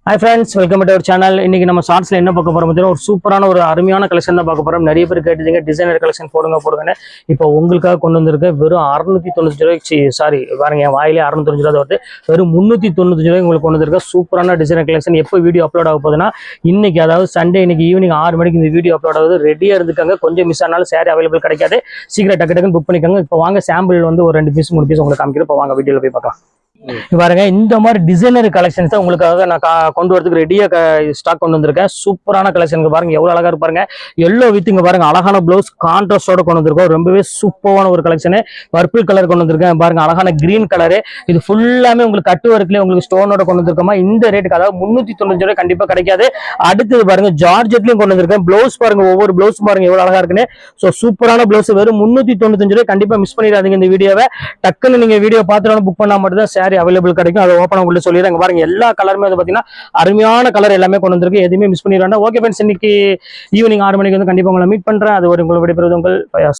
Hi friends, welcome to our channel. இன்னைக்கு நம்ம ஷார்ட்ஸ்ல என்ன பார்க்க போறோம் பார்த்தீங்கன்னா ஒரு சூப்பரான ஒரு அருமையான கலெக்ஷன் தான் பார்க்க போறோம். நிறைய பேர் கேட்டீங்க டிசைனர் கலெக்ஷன் போடுங்கன்னு. இப்போ உங்களுக்காக கொண்டு வந்திருக்க வெறும் 695 ரூபாய்க்கு சாரி பாருங்க என் வாயிலே 695 ரூபாய் வருது. வெறும் 395 ரூபாய் உங்களுக்கு கொண்டு வந்திருக்க சூப்பரான டிசைனர் கலெக்ஷன். எப்போ வீடியோ அப்லோட் ஆக போகுதுன்னா இன்னைக்கு, அதாவது சண்டே இன்னைக்கு ஈவினிங் 6 மணிக்கு இந்த வீடியோ அப்லோட் ஆகுது. ரெடியா இருந்துக்காங்க. கொஞ்சம் மிஸ் ஆனாலும் சாரி அவைலபிள் கிடைக்காது. சீக்கிரம் டக்கு டக்குன்னு புக் பண்ணிக்கோங்க. இப்போ வாங்க சாம்பிள் வந்து ஒரு 2 பீஸ் 3 பீஸ் உங்களுக்கு காமிக்கிறேன். இப்போ வாங்க வீடியோல போய் பார்க்கலாம். பாருங்க இந்த மாதிரி டிசைனர் கலெக்ஷன்ஸ் தான் உங்களுக்காக நான் கொண்டு வரதுக்கு ரெடியா ஸ்டாக் கொண்டு வந்திருக்கேன். சூப்பரான கலெக்ஷன் பாருங்க, எவ்வளவு அழகா இருப்பாருங்க. எல்லோ வித் இங்க பாருங்க அழகான பிளவுஸ் கான்ட்ராஸ்டோட கொண்டு வந்திருக்கோம். ரொம்பவே சூப்பரான ஒரு கலெக்ஷன். பர்பிள் கலர் கொண்டு வந்திருக்கேன் பாருங்க, அழகான கிரீன் கலரு. இது ஃபுல்லாமே உங்களுக்கு கட்டு ஒர்க்லயே உங்களுக்கு ஸ்டோனோட கொண்டு வந்திருக்கோமா. இந்த ரேட்டுக்கு அதாவது 395 ரூபாய் கண்டிப்பா கிடைக்காது. அடுத்தது பாருங்க ஜார்ஜெட்லயும் கொண்டு வந்திருக்கேன். பிளவுஸ் பாருங்க, ஒவ்வொரு பிளவுஸ் பாருங்க எவ்வளவு அழகா இருக்குன்னு. சோ சூப்பரான பிளவுஸ் வெறும் 395 ரூபாய். கண்டிப்பா மிஸ் பண்ணிடாதீங்க இந்த வீடியோவை. டக்குன்னு நீங்க வீடியோ பார்த்துட்டு புக் பண்ணா மட்டும் தான் சாரி அவைலபிள் கிடைக்கும். அதை ஓப்பன் உள்ள சொல்லிடுறாங்க பாருங்க. எல்லா கலருமே வந்து பாத்தீங்கன்னா அருமையான கலர் எல்லாமே கொண்டு வந்திருக்கு. எதுவுமே மிஸ் பண்ணிடுறாங்க. ஓகே ஃப்ரெண்ட்ஸ், இன்னைக்கு ஈவினிங் 6 மணிக்கு வந்து கண்டிப்பா உங்களை மீட் பண்றேன். அது ஒரு உங்களை விடைபெறுவது உங்கள் பயாஸ்.